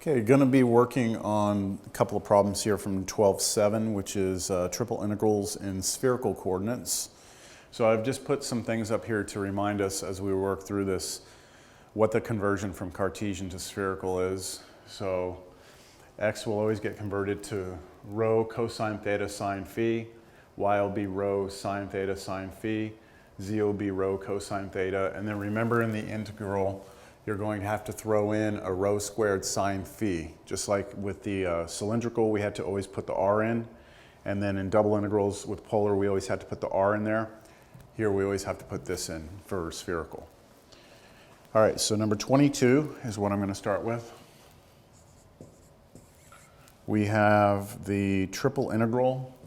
Okay, going to be working on a couple of problems here from 12.7, which is triple integrals in spherical coordinates. So I've just put some things up here to remind us as we work through this what the conversion from Cartesian to spherical is. So x will always get converted to rho cosine theta sine phi, y will be rho sine theta sine phi, z will be rho cosine theta, and then remember in the integral you're going to have to throw in a rho squared sine phi. Just like with the cylindrical, we had to always put the r in, and then in double integrals with polar, we always had to put the r in there. Here we always have to put this in for spherical. All right, so number 22 is what I'm going to start with. We have the triple integral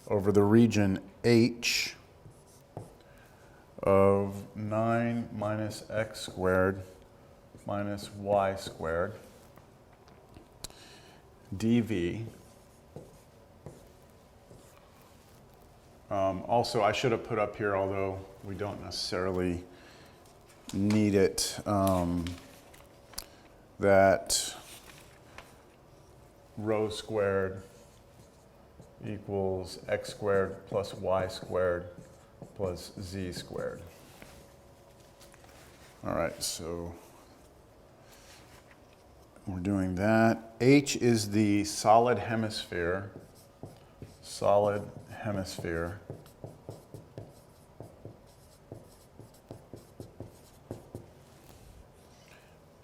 over the region H of 9 minus x squared minus y squared dv. Also, I should have put up here, although we don't necessarily need it, that rho squared equals x squared plus y squared plus z squared. All right, so we're doing that. H is the solid hemisphere. Solid hemisphere.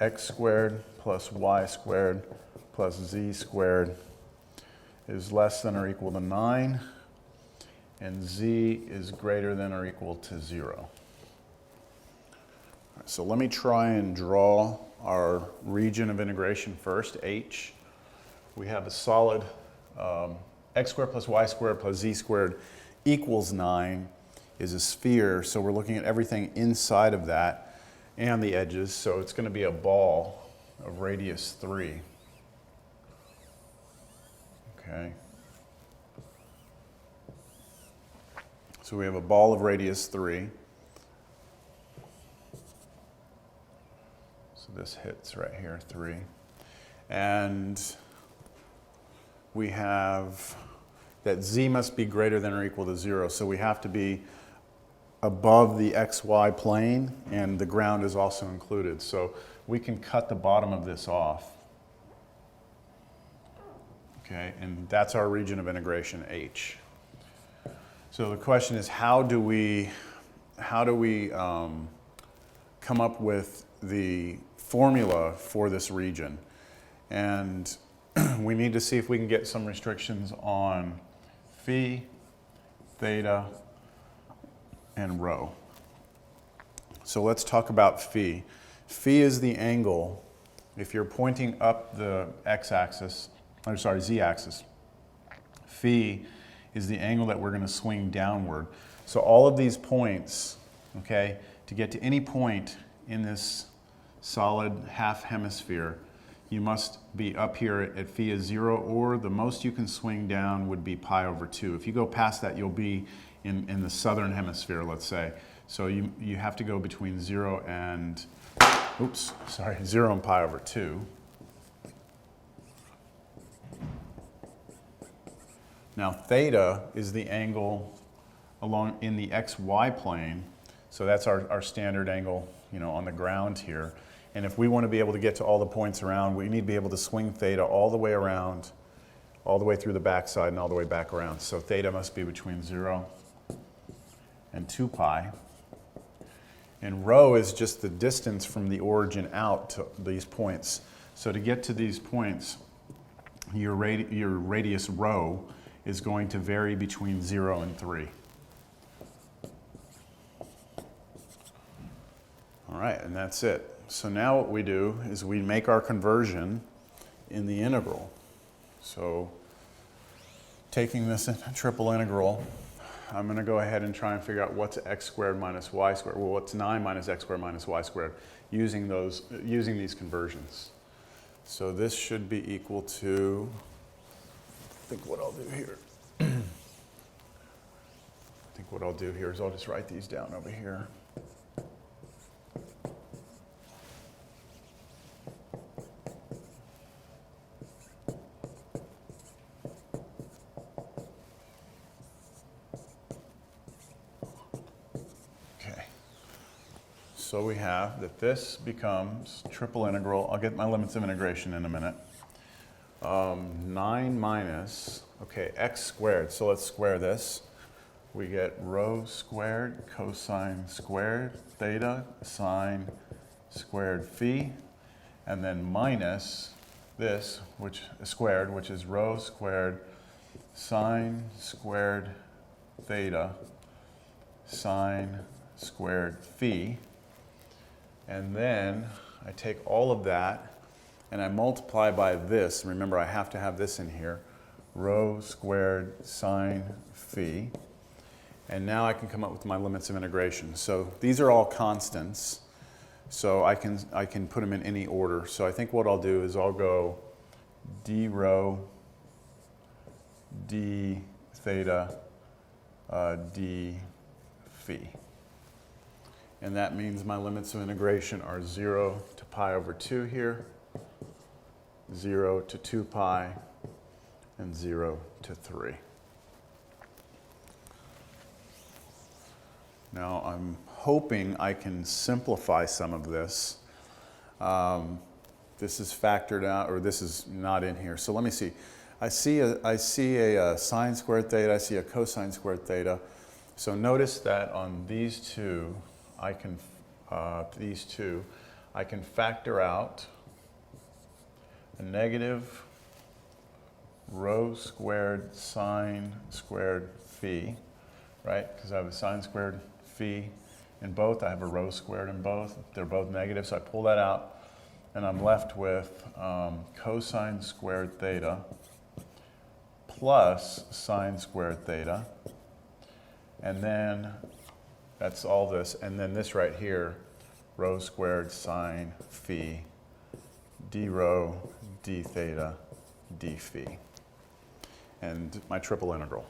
X squared plus y squared plus z squared is less than or equal to 9, and z is greater than or equal to 0. So let me try and draw our region of integration first, H. We have a solid x squared plus y squared plus z squared equals 9 is a sphere, so we're looking at everything inside of that and the edges, so it's going to be a ball of radius 3. Okay. So we have a ball of radius 3. So this hits right here, 3. And we have that z must be greater than or equal to 0. So we have to be above the xy plane, and the ground is also included. So we can cut the bottom of this off. Okay, and that's our region of integration, H. So the question is, how do we come up with the formula for this region? And we need to see if we can get some restrictions on phi, theta, and rho. So let's talk about phi. Phi is the angle, if you're pointing up the z-axis, phi is the angle that we're going to swing downward. So all of these points, okay, to get to any point in this solid half hemisphere, you must be up here at phi is 0, or the most you can swing down would be pi over 2. If you go past that, you'll be in the southern hemisphere, let's say. So you have to go between 0 and, 0 and pi over 2. Now theta is the angle along in the xy plane, so that's our standard angle, on the ground here. And if we want to be able to get to all the points around, we need to be able to swing theta all the way around, all the way through the backside and all the way back around. So theta must be between 0 and 2 pi. And rho is just the distance from the origin out to these points. So to get to these points, your radius rho is going to vary between 0 and 3. All right, and that's it. So now what we do is we make our conversion in the integral. So taking this triple integral, I'm going to go ahead and try and figure out what's x squared minus y squared. Well, what's 9 minus x squared minus y squared using these conversions. So this should be equal to, I think what I'll do here is I'll just write these down over here. so we have that this becomes triple integral. I'll get my limits of integration in a minute. 9 minus, okay, x squared. So let's square this. We get rho squared cosine squared theta sine squared phi, and then minus this, which is squared, which is rho squared sine squared theta sine squared phi. And then I take all of that and I multiply by this. Remember, I have to have this in here. Rho squared sine phi. And now I can come up with my limits of integration. So these are all constants. So I can put them in any order. So I think what I'll do is I'll go d rho, d theta, d phi. And that means my limits of integration are 0 to pi over 2 here, 0 to 2 pi, and 0 to 3. Now I'm hoping I can simplify some of this. This is factored out, or this is not in here. So let me see. I see a sine squared theta, I see a cosine squared theta. So notice that on these two, I can factor out a negative rho squared sine squared phi, right? Because I have a sine squared phi in both. I have a rho squared in both. They're both negative, so I pull that out, and I'm left with cosine squared theta plus sine squared theta. And then that's all this. And then this right here, rho squared sine phi, d rho, d theta, d phi. And my triple integral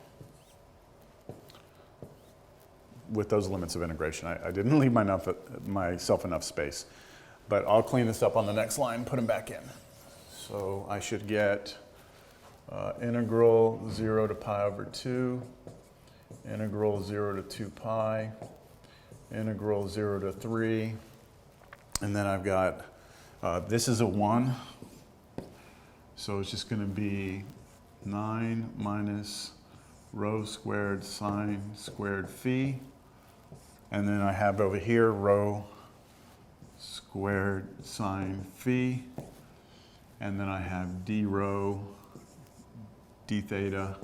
with those limits of integration. I didn't leave myself enough space. But I'll clean this up on the next line and put them back in. So I should get integral 0 to pi over 2, integral 0 to 2 pi, integral 0 to 3, and then I've got, this is a 1, so it's just going to be 9 minus rho squared sine squared phi, and then I have over here rho squared sine phi, and then I have d rho, d theta,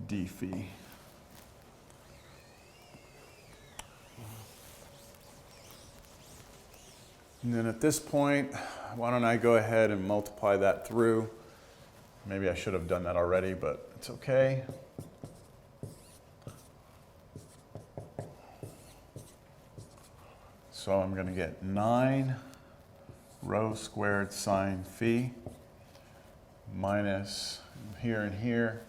d phi. And then at this point, why don't I go ahead and multiply that through? Maybe I should have done that already, but it's okay. So I'm going to get 9 rho squared sine phi minus here and here,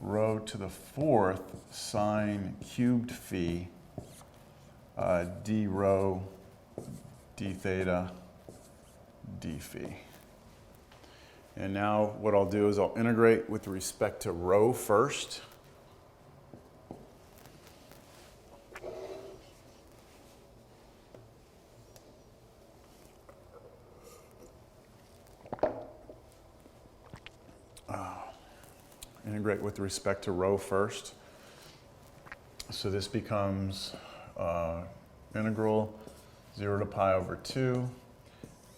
rho to the 4th sine cubed phi, d rho, d theta, d phi. And now what I'll do is I'll integrate with respect to rho first. Integrate with respect to rho first. So this becomes integral 0 to pi over 2,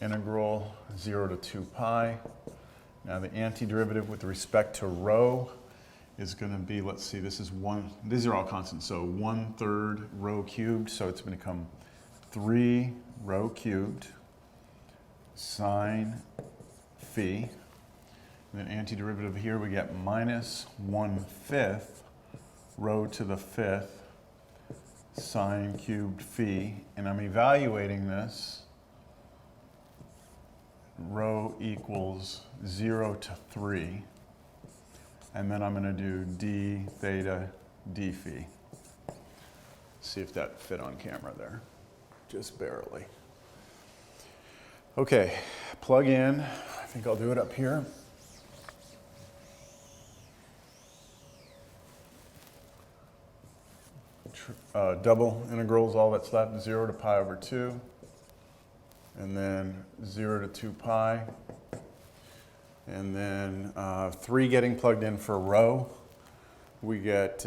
integral 0 to 2 pi. Now the antiderivative with respect to rho is going to be, let's see, this is 1, these are all constants, so 1/3 rho cubed, so it's going to become 3 rho cubed sine phi. And then antiderivative here, we get minus 1/5 rho to the 5th sine cubed phi. And I'm evaluating this. Rho equals 0 to 3. And then I'm going to do d theta d phi. See if that fit on camera there. Just barely. Okay, plug in. I think I'll do it up here. double integrals, all that's left, 0 to pi over 2, and then 0 to 2 pi, and then 3 getting plugged in for rho. We get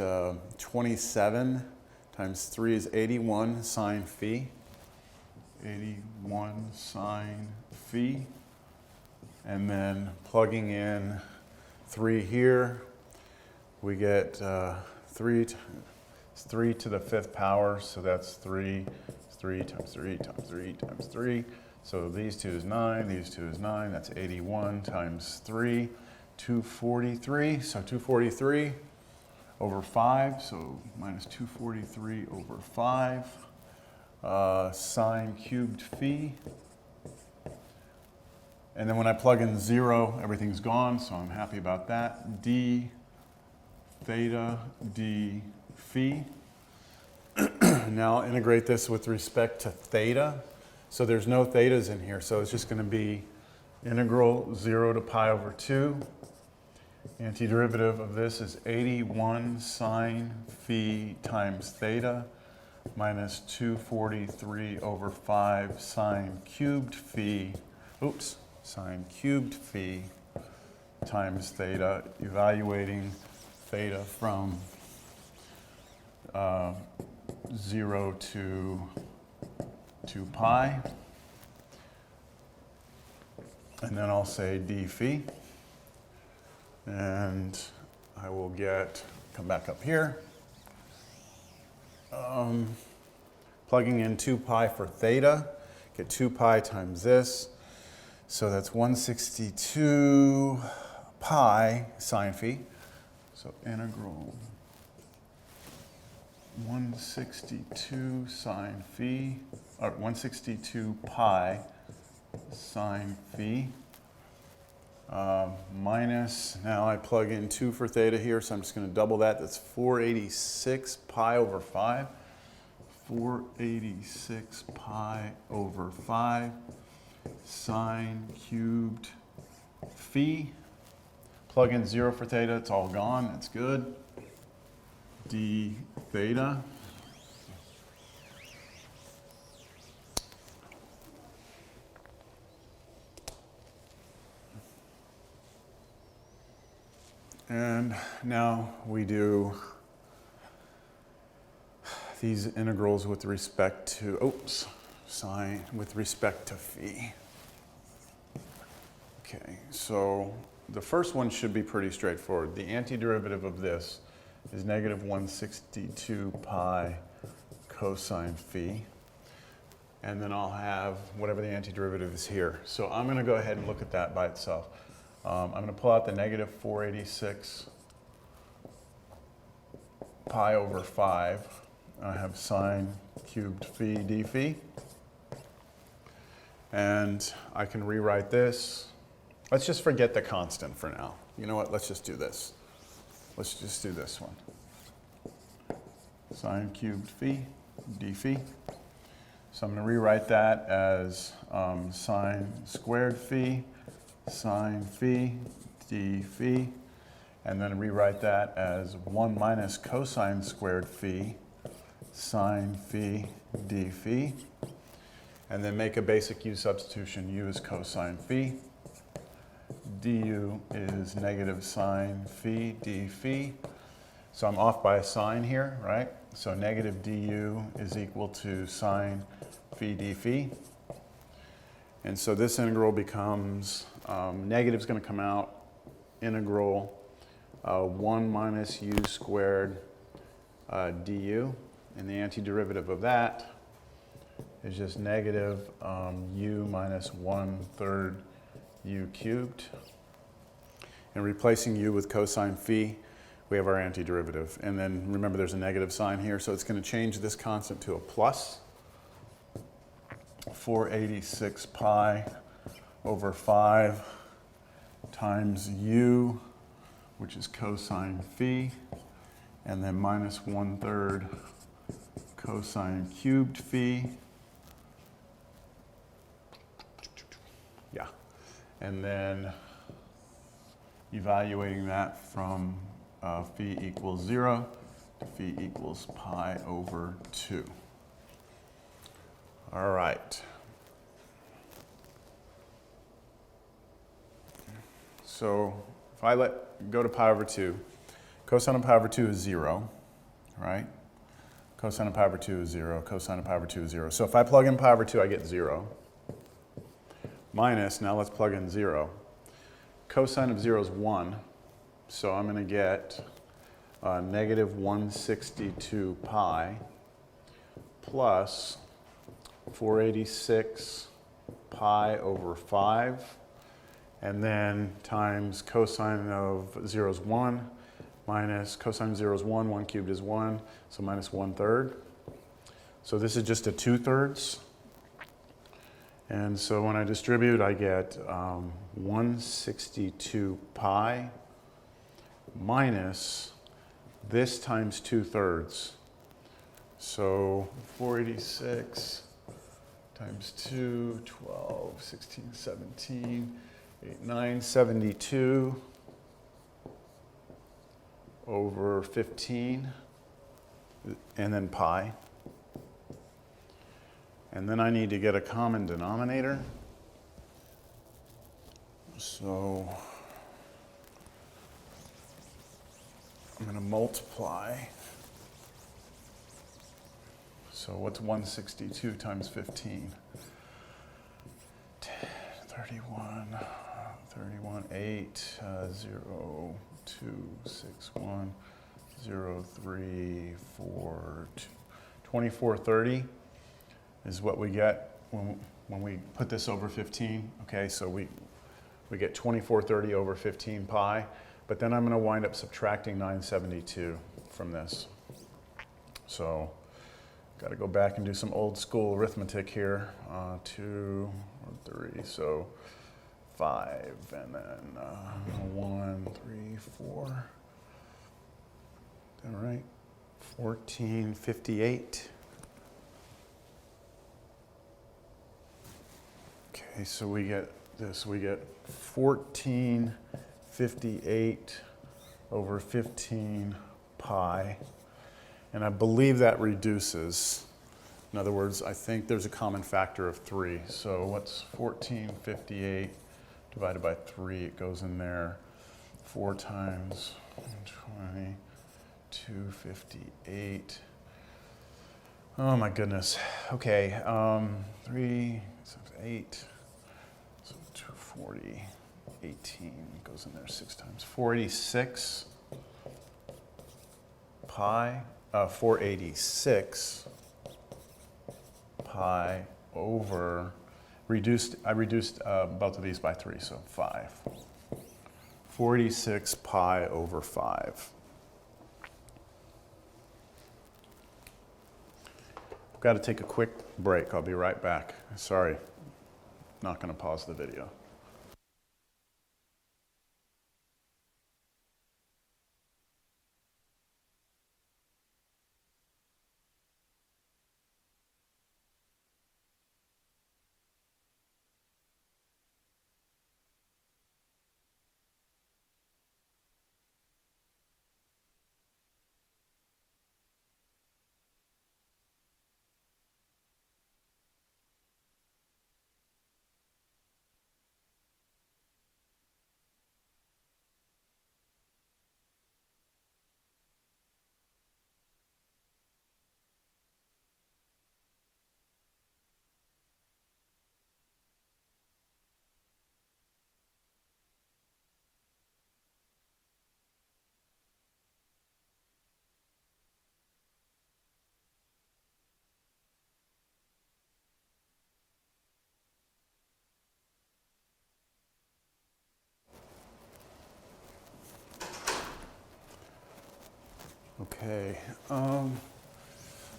27 times 3 is 81 sine phi. 81 sine phi. And then plugging in 3 here, we get 3 to the 5th power, so that's 3 times 3 times 3 times 3. So these 2 is 9, these 2 is 9, that's 81 times 3, 243. So 243 over 5, so minus 243 over 5, sine cubed phi. And then when I plug in 0, everything's gone, so I'm happy about that. D theta d phi. Now I'll integrate this with respect to theta. So there's no thetas in here, so it's just going to be integral 0 to pi over 2. Antiderivative of this is 81 sine phi times theta minus 243 over 5 sine cubed phi. Oops. Sine cubed phi times theta, evaluating theta from 0 to 2 pi. And then I'll say d phi. And I will come back up here. Plugging in 2 pi for theta, get 2 pi times this. So that's 162 pi sine phi. So integral 162 sine phi, or 162 pi sine phi. Minus, now I plug in 2 for theta here, so I'm just going to double that. That's 486 pi over 5. 486 pi over 5. Sine cubed phi. Plug in 0 for theta, it's all gone, that's good. D theta. And now we do these integrals with respect to, sine with respect to phi. Okay, so the first one should be pretty straightforward. The antiderivative of this is negative 162 pi cosine phi. And then I'll have whatever the antiderivative is here. So I'm going to go ahead and look at that by itself. I'm going to pull out the negative 486 pi over 5. I have sine cubed phi d phi. And I can rewrite this. Let's just forget the constant for now. You know what? Let's just do this. Let's just do this one. Sine cubed phi d phi. So I'm going to rewrite that as sine squared phi, sine phi d phi. And then rewrite that as 1 minus cosine squared phi, sine phi d phi. And then make a basic u substitution. U is cosine phi. Du is negative sine phi d phi. So I'm off by a sign here, right? So negative du is equal to sine phi d phi. And so this integral becomes, negative is going to come out, integral 1 minus u squared du. And the antiderivative of that is just negative u minus 1/3 u cubed. And replacing u with cosine phi, we have our antiderivative. And then remember there's a negative sign here, so it's going to change this constant to a plus. 486 pi over 5 times u, which is cosine phi, and then minus 1/3 cosine cubed phi. Yeah. And then evaluating that from phi equals 0 phi equals pi over 2. All right. So if I go to pi over 2, cosine of pi over 2 is 0, right? Cosine of pi over 2 is 0, cosine of pi over 2 is 0. So if I plug in pi over 2, I get 0. Minus, now let's plug in 0. Cosine of 0 is 1, so I'm going to get negative 162 pi plus 486 pi over 5, and then times cosine of 0 is 1, minus cosine of 0 is 1, 1 cubed is 1, so minus 1/3. So this is just a 2/3. And so when I distribute, I get 162 pi minus this times 2/3. So 486 times 2, 12, 16, 17, 8, 9, 72 over 15, and then pi. And then I need to get a common denominator. So I'm going to multiply. So what's 162 times 15? 10, 31, 8, 0, 2, 6, 1, 0, 3, 4, 2. 2430 is what we get when we put this over 15. Okay, so we get 2430 over 15 pi, but then I'm going to wind up subtracting 972 from this. So got to go back and do some old school arithmetic here. 2 or 3, so 5, and then 1, 3, 4. All right, 1458. Okay, so we get this. We get 1458 over 15 pi. And I believe that reduces. In other words, I think there's a common factor of 3. So what's 1458 divided by 3? It goes in there 4 times 20, 258. Oh my goodness. Okay, 3, 6, 8, so 240, 18 goes in there 6 times. 486 pi, 486 pi over, I reduced both of these by 3, so 5. 486 pi over 5. I've got to take a quick break. I'll be right back. Sorry, not going to pause the video. Okay,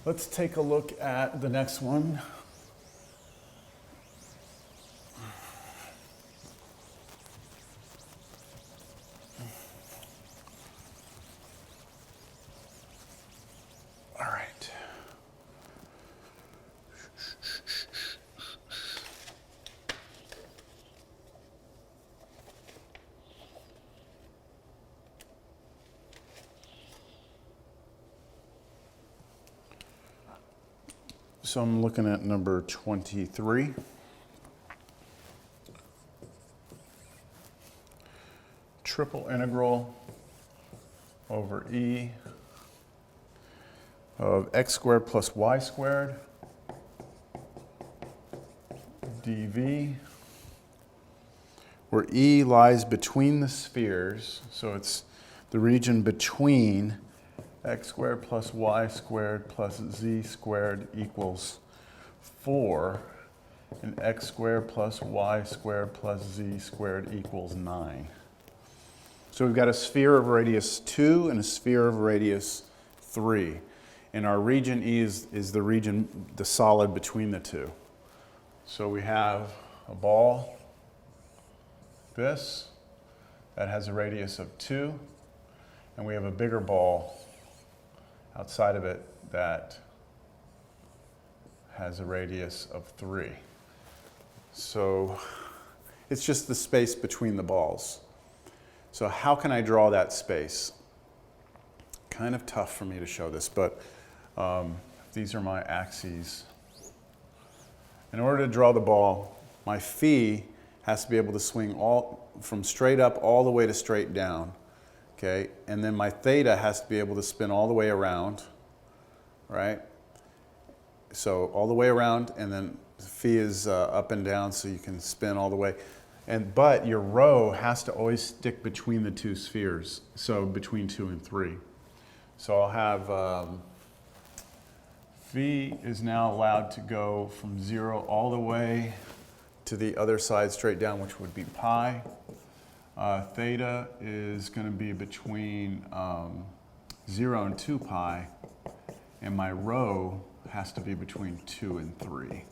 let's take a look at the next one. All right. So I'm looking at number 23. Triple integral over e of x squared plus y squared dv, where e lies between the spheres, so it's the region between x squared plus y squared plus z squared equals 4, and x squared plus y squared plus z squared equals 9. So we've got a sphere of radius 2 and a sphere of radius 3. And our region E is the region, the solid between the two. So we have a ball, this, that has a radius of 2, and we have a bigger ball outside of it that has a radius of 3. So it's just the space between the balls. So how can I draw that space? Kind of tough for me to show this, but these are my axes. In order to draw the ball, my phi has to be able to swing from straight up all the way to straight down, okay? And then my theta has to be able to spin all the way around, right? So all the way around, and then phi is up and down, so you can spin all the way. But your rho has to always stick between the two spheres, so between 2 and 3. So I'll have phi is now allowed to go from 0 all the way to the other side straight down, which would be pi. Theta is going to be between 0 and 2 pi, and my rho has to be between 2 and 3.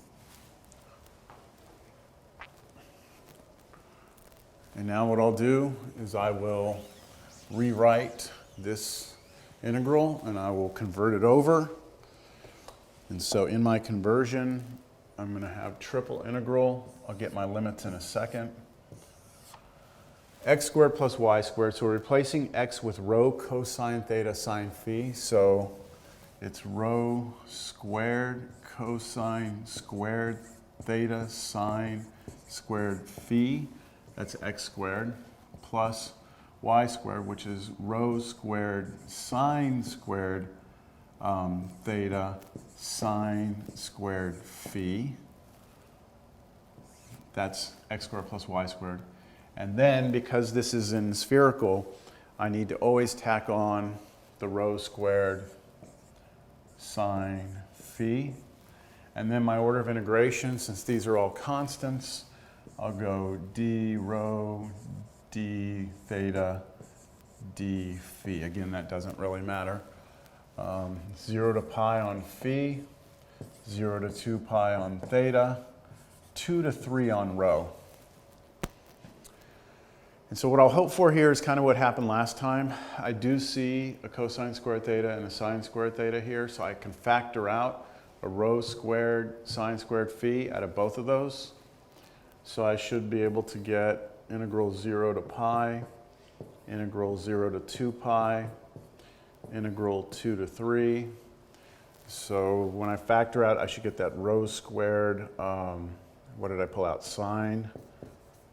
And now what I'll do is I will rewrite this integral and I will convert it over. And so in my conversion, I'm going to have triple integral. I'll get my limits in a second. X squared plus y squared. So we're replacing x with rho cosine theta sine phi. So it's rho squared cosine squared theta sine squared phi. That's x squared, plus y squared, which is rho squared sine squared theta sine squared phi. That's x squared plus y squared. And then, because this is in spherical, I need to always tack on the rho squared sine phi. And then my order of integration, since these are all constants, I'll go d rho, d theta, d phi. Again, that doesn't really matter. 0 to pi on phi, 0 to 2 pi on theta, 2 to 3 on rho. And so what I'll hope for here is kind of what happened last time. I do see a cosine squared theta and a sine squared theta here, so I can factor out a rho squared sine squared phi out of both of those. So I should be able to get integral 0 to pi, integral 0 to 2 pi, integral 2 to 3. So when I factor out, I should get that rho squared, what did I pull out? Sine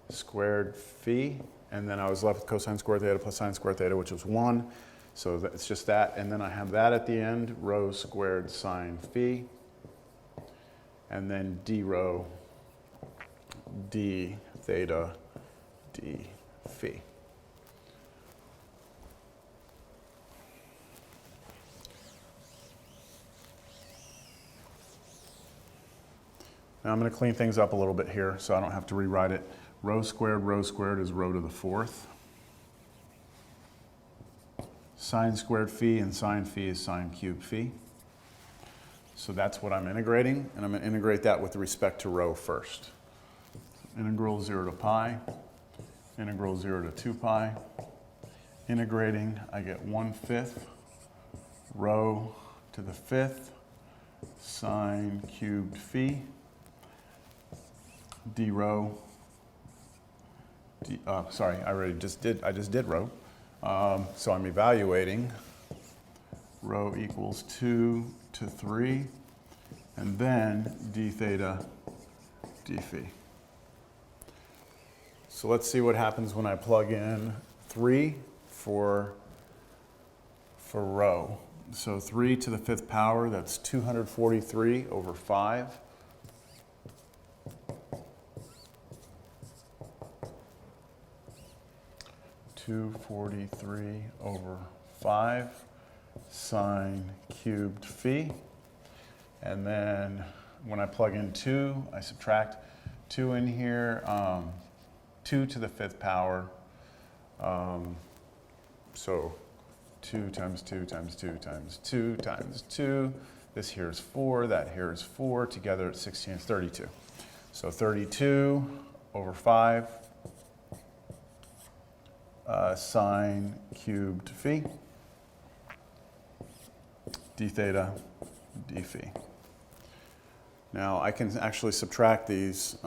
squared phi. And then I was left with cosine squared theta plus sine squared theta, which was 1. So it's just that. And then I have that at the end, rho squared sine phi. And then d rho, d theta, d phi. Now I'm going to clean things up a little bit here so I don't have to rewrite it. Rho squared is rho to the 4th. Sine squared phi and sine phi is sine cubed phi. So that's what I'm integrating, and I'm going to integrate that with respect to rho first. Integral 0 to pi, integral 0 to 2 pi. Integrating, I get 1/5 rho to the 5th sine cubed phi d rho. Sorry, I just did rho. So I'm evaluating. Rho equals 2 to 3 and then d theta d phi. So let's see what happens when I plug in 3 for rho. So 3 to the 5th power, that's 243 over 5. over 5 sine cubed phi. And then when I plug in 2, I subtract 2 in here, 2 to the 5th power. So 2 times 2 times 2 times 2 times 2. This here is 4, that here is 4. Together it's 16, it's 32. So 32 over 5 sine cubed phi d theta d phi. Now I can actually subtract these.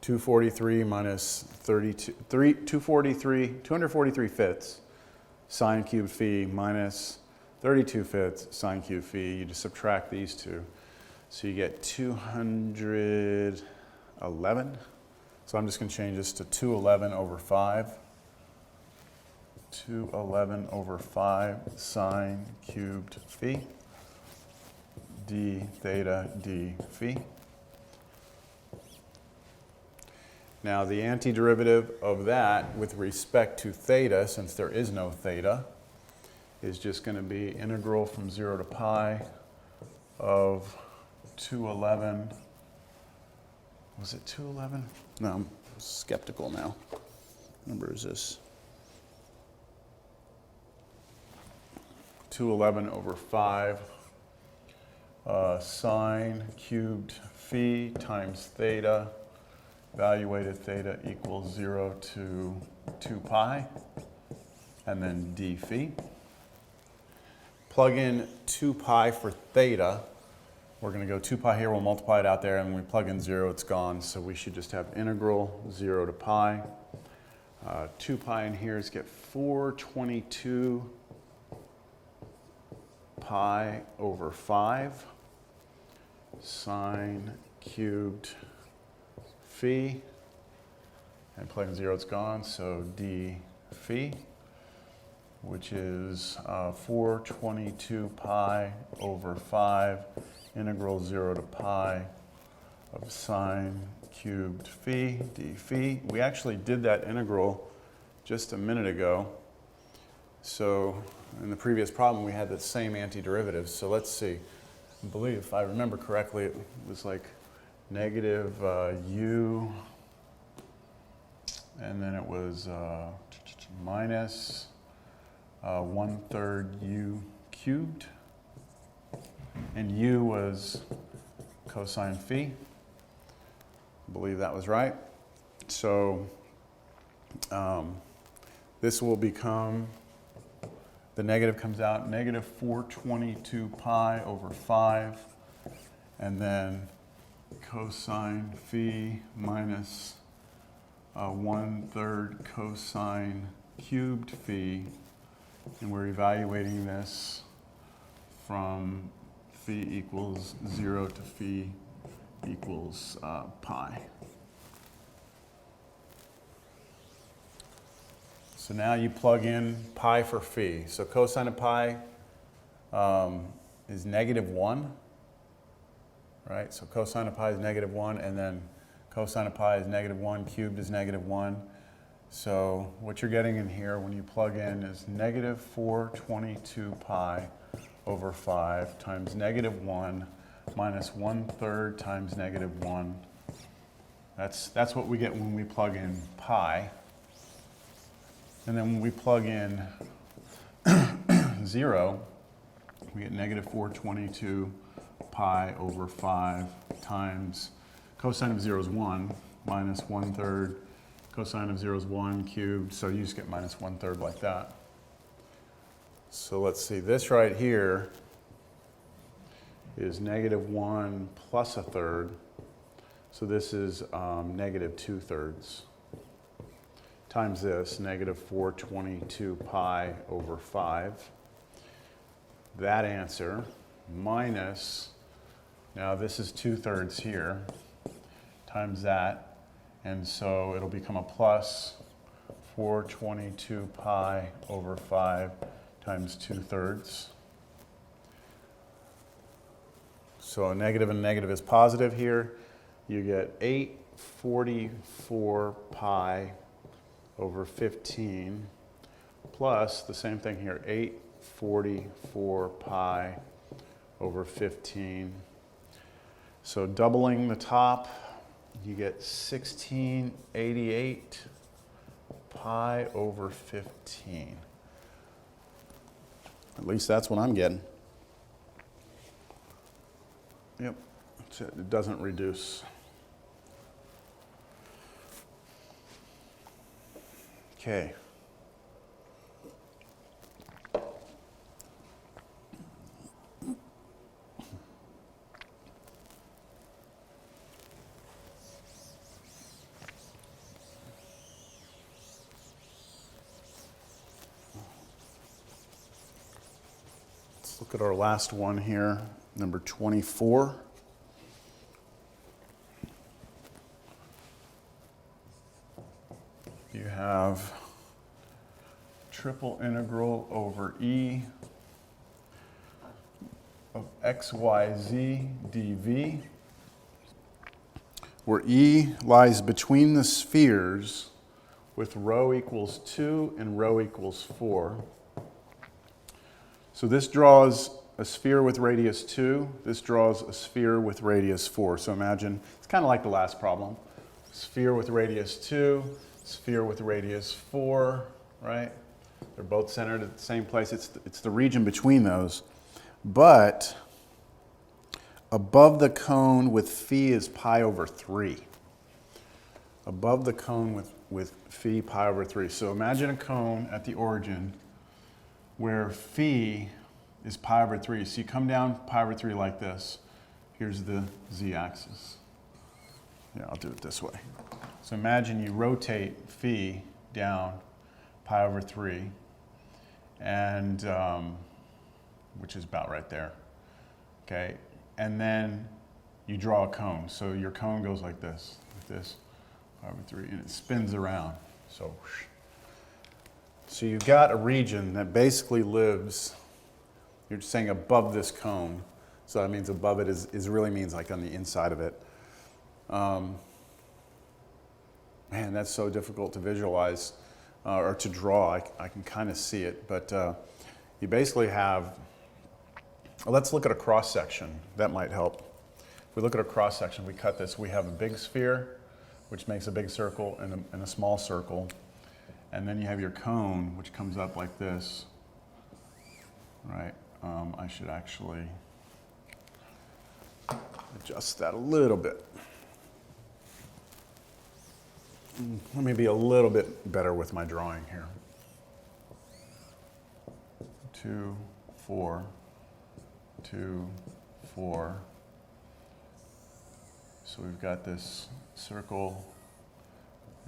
243 minus 32, 243 fifths sine cubed phi minus 32 fifths sine cubed phi. You just subtract these two. So you get 211. So I'm just going to change this to 211 over 5. 211 over 5 sine cubed phi d theta d phi. Now the antiderivative of that with respect to theta, since there is no theta, is just going to be integral from 0 to pi of 211. Was it 211? No, I'm skeptical now. What number is this? 211 over 5 sine cubed phi times theta. Evaluated theta equals 0 to 2 pi, and then d phi. Plug in 2 pi for theta. We're going to go 2 pi here, we'll multiply it out there, and when we plug in 0, it's gone. So we should just have integral 0 to pi. 2 pi in here is get 422 pi over 5 sine cubed phi, and plugging 0, it's gone, so d phi, which is 422 pi over 5 integral 0 to pi of sine cubed phi d phi. We actually did that integral just a minute ago. So in the previous problem we had the same antiderivative. So let's see. I believe if I remember correctly it was like negative u, and then it was minus 1/3 u cubed, and u was cosine phi. I believe that was right. So this will become, the negative comes out, negative 422 pi over 5, and then cosine phi minus 1/3 cosine cubed phi, and we're evaluating this from phi equals 0 to phi equals pi. So now you plug in pi for phi. So cosine of pi is -1. Right, so cosine of pi is -1, and then cosine of pi is -1, cubed is -1. So what you're getting in here when you plug in is negative 422 pi over 5 times -1 minus 1/3 times -1. That's what we get when we plug in pi. And then when we plug in 0, we get negative 422 pi over 5 times cosine of 0 is 1 minus 1/3 cosine of 0 is 1 cubed, so you just get minus 1/3 like that. So let's see, this right here is -1 plus 1/3, so this is negative 2/3 times this, negative 422 pi over 5. That answer minus Now this is 2/3 here, times that, and so it'll become a plus 422 pi over 5 times 2/3. So a negative and a negative is positive here. You get 844 pi over 15 plus the same thing here, 844 pi over 15. So doubling the top, you get 1688 pi over 15. At least that's what I'm getting. Yep, it doesn't reduce. Okay. Let's look at our last one here, number 24. You have triple integral over e of xyz dv, where e lies between the spheres with rho equals 2 and rho equals 4. So this draws a sphere with radius 2. This draws a sphere with radius 4. So imagine, it's kind of like the last problem. Sphere with radius 2, sphere with radius 4, right? They're both centered at the same place. It's the region between those. But above the cone with phi is pi over 3. Above the cone with phi pi over 3. So imagine a cone at the origin where phi is pi over 3. So you come down pi over 3 like this. Here's the z-axis. Yeah, I'll do it this way. So imagine you rotate phi down pi over 3, and which is about right there. Okay, and then you draw a cone. So your cone goes like this, pi over 3, and it spins around. So you've got a region that basically lives, you're saying above this cone. So that means above it is really means like on the inside of it. Man, that's so difficult to visualize or to draw. I can kind of see it, but you basically have, well, let's look at a cross section. That might help. If we look at a cross section, we cut this. We have a big sphere, which makes a big circle and a small circle. And then you have your cone, which comes up like this, right? I should actually adjust that a little bit. Let me be a little bit better with my drawing here. 2, 4, 2, 4. So we've got this circle.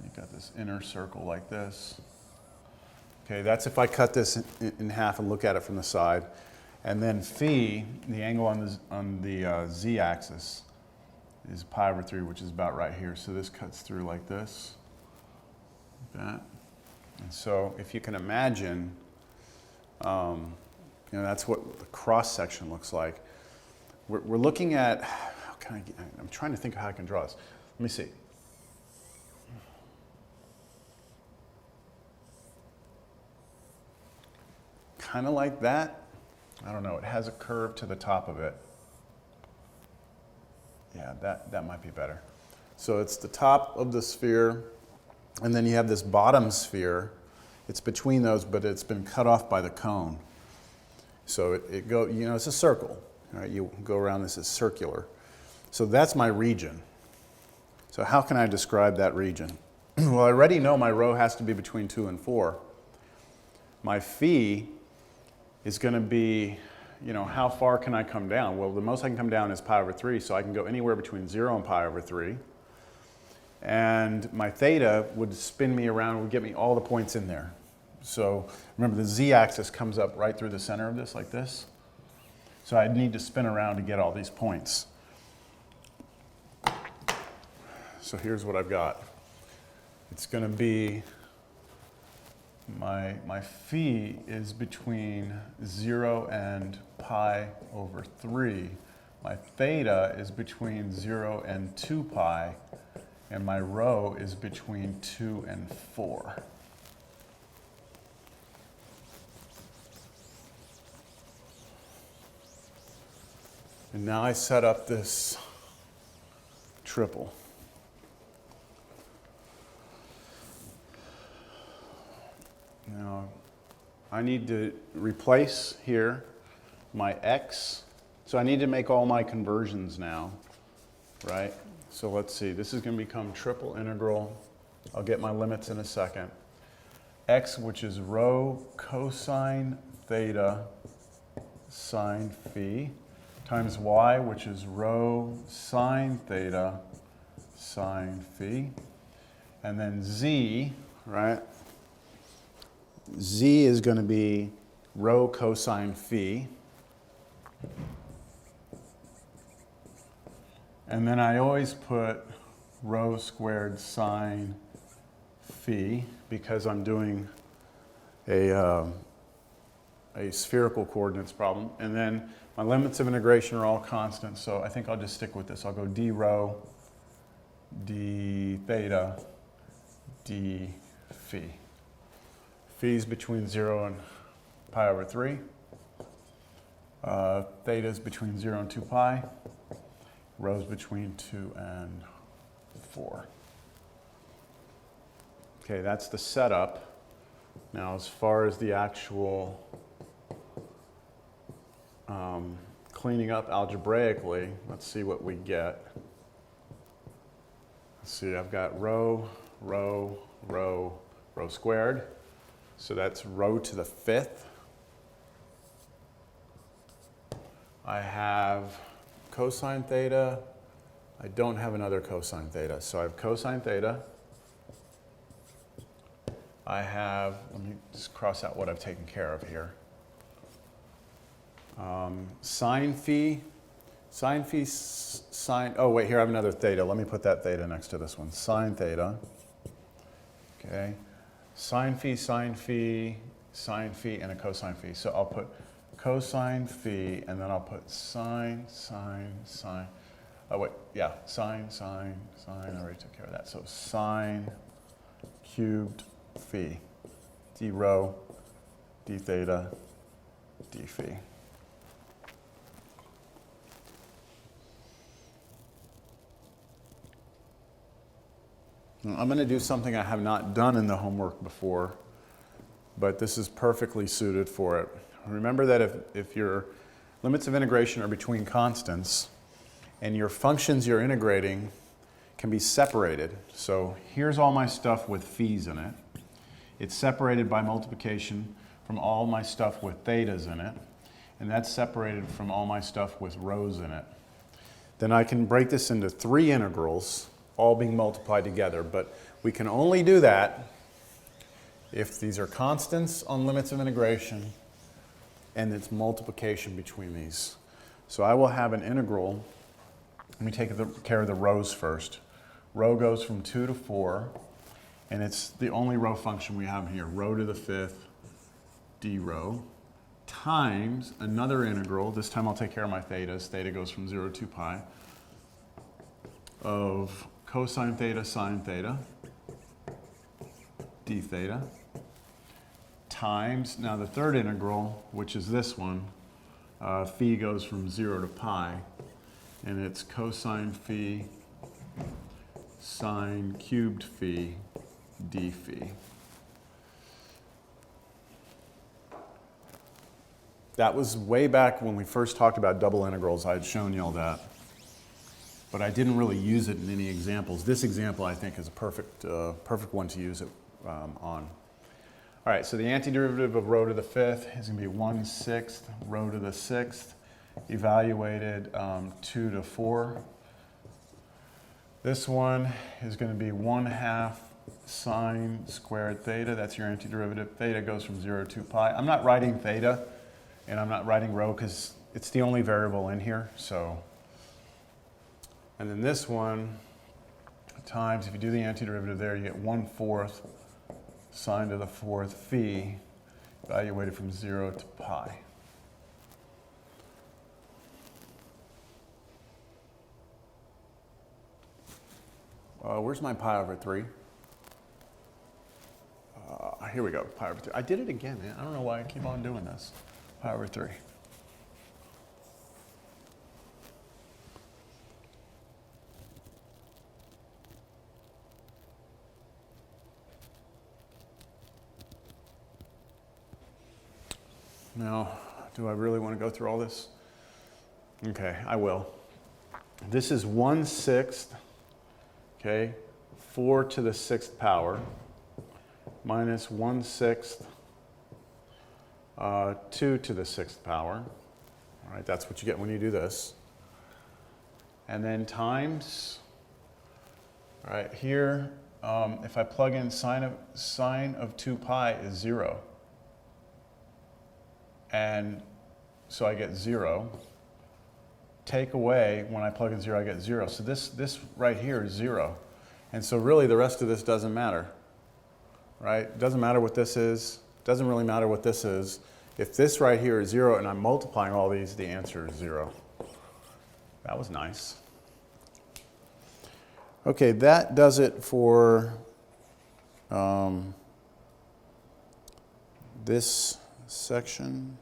You've got this inner circle like this. Okay, that's if I cut this in half and look at it from the side. And then phi, the angle on the z-axis, is pi over 3, which is about right here. So this cuts through like this, like that. And so if you can imagine, that's what the cross section looks like. We're looking at, I'm trying to think of how I can draw this. Let me see. Kind of like that. I don't know, it has a curve to the top of it. Yeah, that might be better. So it's the top of the sphere, and then you have this bottom sphere. It's between those, but it's been cut off by the cone. So it's a circle. Right? You go around this as circular. So that's my region. So how can I describe that region? Well, I already know my rho has to be between 2 and 4. My phi is going to be, how far can I come down? Well, the most I can come down is pi over 3, so I can go anywhere between 0 and pi over 3. And my theta would spin me around, would get me all the points in there. So remember, the z-axis comes up right through the center of this, like this. So I'd need to spin around to get all these points. So here's what I've got. It's going to be, my phi is between 0 and pi over 3. My theta is between 0 and 2 pi. And my rho is between 2 and 4. And now I set up this triple. Now, I need to replace here my x. So I need to make all my conversions now, right? So let's see, this is going to become triple integral. I'll get my limits in a second. X, which is rho cosine theta sine phi, times y, which is rho sine theta sine phi. And then z, right? Z is going to be rho cosine phi. And then I always put rho squared sine phi because I'm doing a spherical coordinates problem. And then my limits of integration are all constant, so I think I'll just stick with this. I'll go d rho, d theta, d phi. Phi is between 0 and pi over 3. Theta is between 0 and 2 pi. Rho is between 2 and 4. Okay, that's the setup. Now, as far as the actual cleaning up algebraically, let's see what we get. Let's see, I've got rho, rho, rho, rho squared. So that's rho to the 5th. I have cosine theta. I don't have another cosine theta. So I have cosine theta. I have, let me just cross out what I've taken care of here. Sine phi, sine, oh wait, here I have another theta. Let me put that theta next to this one. Sine theta, okay. Sine phi, sine phi, sine phi, and a cosine phi. So I'll put cosine phi, and then I'll put sine, sine, sine. Oh wait, yeah, sine, sine, sine. I already took care of that. So sine cubed phi, d rho, d theta, d phi. I'm going to do something I have not done in the homework before, but this is perfectly suited for it. Remember that if your limits of integration are between constants and your functions you're integrating can be separated. So here's all my stuff with phis in it. It's separated by multiplication from all my stuff with thetas in it, and that's separated from all my stuff with rhos in it. Then I can break this into 3 integrals, all being multiplied together, but we can only do that if these are constants on limits of integration and it's multiplication between these. So I will have an integral. Let me take care of the rhos first. Rho goes from 2 to 4, and it's the only rho function we have here, rho to the 5th d rho, times another integral. This time I'll take care of my thetas. Theta goes from 0 to 2 pi, of cosine theta sine theta d theta, times, now the third integral, which is this one, phi goes from 0 to pi, and it's cosine phi sine cubed phi d phi. That was way back when we first talked about double integrals. I had shown you all that, but I didn't really use it in any examples. This example, I think, is a perfect one to use it on. All right, so the antiderivative of rho to the 5th is going to be 1/6 rho to the 6th, evaluated 2 to 4. This one is going to be 1/2 sine squared theta. That's your antiderivative. Theta goes from 0 to 2 pi. I'm not writing theta, and I'm not writing rho because it's the only variable in here. So, and then this one, times, if you do the antiderivative there, you get 1/4 sine to the 4th phi, evaluated from 0 to pi. Where's my pi over 3? Here we go, pi over 3. I did it again, man. I don't know why I keep on doing this. Pi over 3. Now, do I really want to go through all this? Okay, I will. This is 1/6, okay, 4 to the 6th power, minus 1/6, 2 to the 6th power. All right, that's what you get when you do this. And then times, all right, here, if I plug in sine of 2 pi is 0. And so I get 0. Take away, when I plug in 0, I get 0. So this right here is 0. And so really the rest of this doesn't matter, right? It doesn't matter what this is. It doesn't really matter what this is. If this right here is 0 and I'm multiplying all these, the answer is 0. That was nice. Okay, that does it for this section.